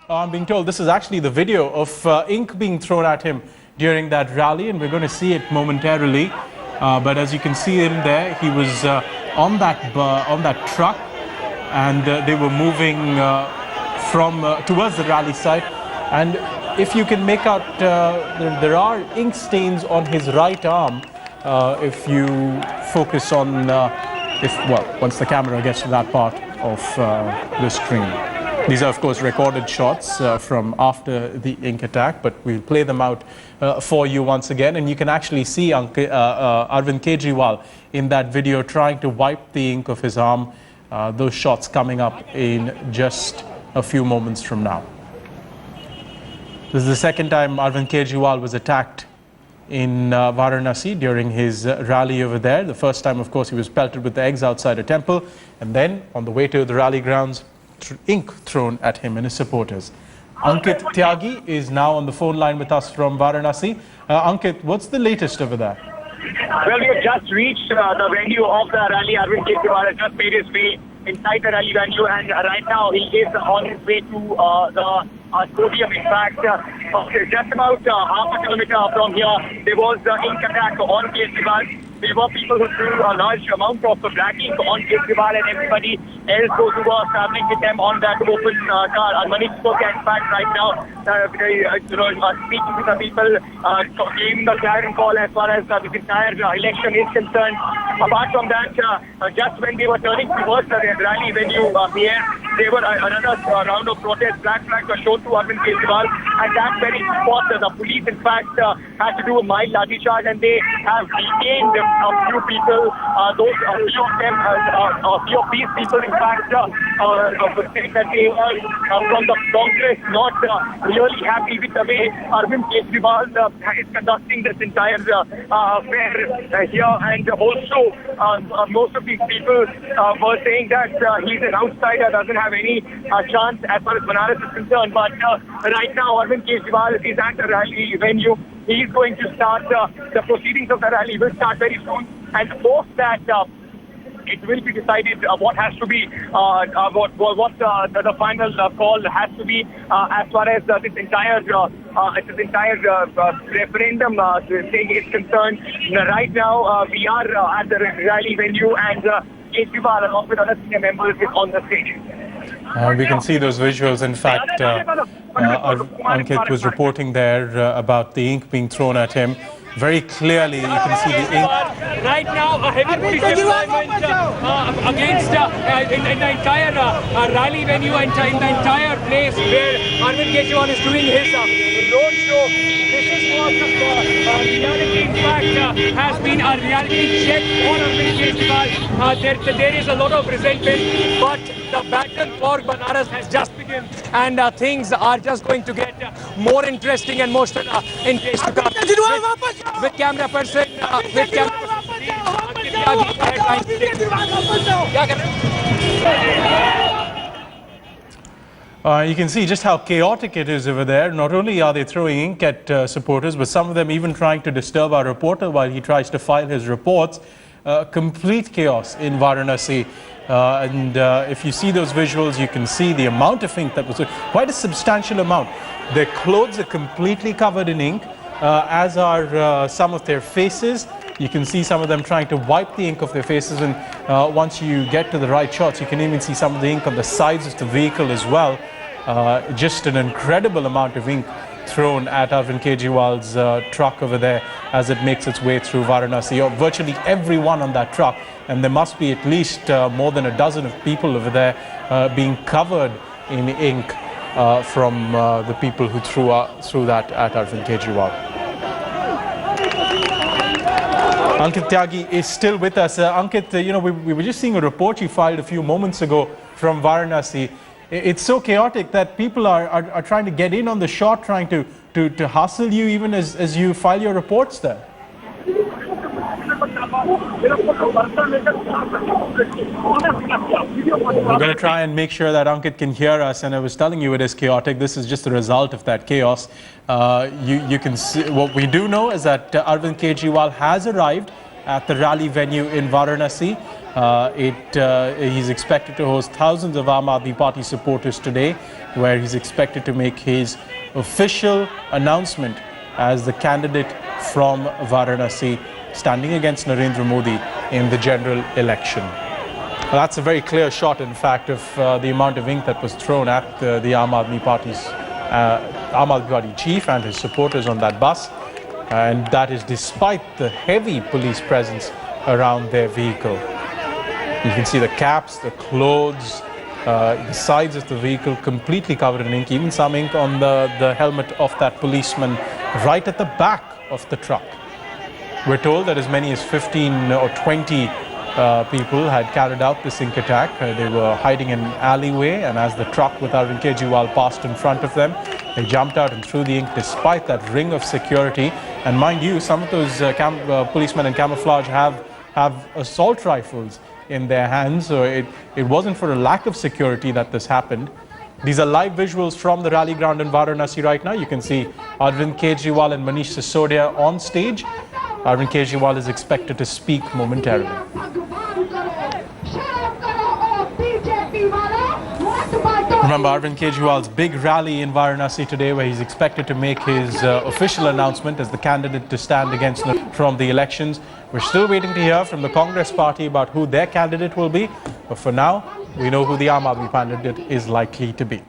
I'm being told this is actually the video of ink being thrown at him during that rally, and we're going to see it momentarily. But as you can see him there, he was on that truck, and they were moving towards the rally site. And if you can make out, there are ink stains on his right arm. If you focus on, once the camera gets to that part of the screen. These are, of course, recorded shots from after the ink attack, but we'll play them out for you once again. And you can actually see Arvind Kejriwal in that video trying to wipe the ink off his arm. Those shots coming up in just a few moments from now. This is the second time Arvind Kejriwal was attacked in Varanasi during his rally over there. The first time, of course, he was pelted with eggs outside a temple, and then on the way to the rally grounds, ink thrown at him and his supporters. Ankit Tyagi is now on the phone line with us from Varanasi. Ankit, what's the latest over there? Well, we have just reached the venue of the rally. Arvind Kejriwal has just made his way inside the rally venue, and right now he is on his way to the podium. In fact, just about half a kilometer from here, there was ink attack on Kejriwal. There were people who threw a large amount of black ink on Kejriwal and everybody else, those who were traveling with them on that open car. Manish spoke, in fact, right now, speaking to the people, giving the clarion call as far as this entire election is concerned. Apart from that, just when they were turning towards the rally venue here, there were another round of protests. Black flags were shown to Arvind Kejriwal, and that very spot, the police, in fact, had to do a mild lathi charge, and they have detained a few people. A few of these people, in fact, saying that they were from the Congress, not really happy with the way Arvind Kejriwal is conducting this entire affair here. And also, most of these people were saying that he's an outsider, doesn't have any chance as far as Varanasi is concerned. But right now, Arvind Kejriwal is at the rally venue. He is going to start the proceedings of the rally. Will start very soon, and post that it will be decided what has to be what the final call has to be as far as this entire referendum thing is concerned. Right now, we are at the rally venue, and Kejriwal, along with other senior members, is on the stage. We can see those visuals. In fact, Ankit was reporting there about the ink being thrown at him. Very clearly, you can see the ink. Right now, a heavy police deployment against in the entire rally venue and in the entire place where Arvind Kejriwal is doing his road show. This is what reality, in fact, has been a reality check for Arvind Kejriwal. There is a lot of resentment, but the battle for Banaras has just begun, and things are just going to get more interesting and more in days to come. With camera person, you can see just how chaotic it is over there. Not only are they throwing ink at supporters, but some of them even trying to disturb our reporter while he tries to file his reports. Complete chaos in Varanasi. If you see those visuals, you can see the amount of ink that was quite a substantial amount. Their clothes are completely covered in ink, as are some of their faces. You can see some of them trying to wipe the ink off their faces, and once you get to the right shots, you can even see some of the ink on the sides of the vehicle as well. Just an incredible amount of ink thrown at Arvind Kejriwal's truck over there as it makes its way through Varanasi. Virtually everyone on that truck, and there must be at least more than a dozen of people over there being covered in ink from the people who threw that at Arvind Kejriwal. Ankit Tyagi is still with us. Ankit, we were just seeing a report you filed a few moments ago from Varanasi. It's so chaotic that people are trying to get in on the shot, trying to hustle you even as you file your reports there. We're going to try and make sure that Ankit can hear us, and I was telling you it is chaotic. This is just the result of that chaos. You can see, what we do know is that Arvind Kejriwal has arrived at the rally venue in Varanasi. He's expected to host thousands of Aam Aadmi Party supporters today, where he's expected to make his official announcement as the candidate from Varanasi, standing against Narendra Modi in the general election. Well, that's a very clear shot, in fact, of the amount of ink that was thrown at the Aam Aadmi Party chief and his supporters on that bus. And that is despite the heavy police presence around their vehicle. You can see the caps, the clothes, the sides of the vehicle completely covered in ink, even some ink on the helmet of that policeman right at the back of the truck. We're told that as many as 15 or 20 people had carried out this ink attack. They were hiding in an alleyway, and as the truck with Arvind Kejriwal passed in front of them, they jumped out and threw the ink despite that ring of security. And mind you, some of those policemen in camouflage have assault rifles in their hands, so it wasn't for a lack of security that this happened. These are live visuals from the rally ground in Varanasi right now. You can see Arvind Kejriwal and Manish Sisodia on stage. Arvind Kejriwal is expected to speak momentarily. Remember Arvind Kejriwal's big rally in Varanasi today, where he's expected to make his official announcement as the candidate to stand against from the elections. We're still waiting to hear from the Congress party about who their candidate will be. But for now, we know who the Aam Aadmi candidate is likely to be.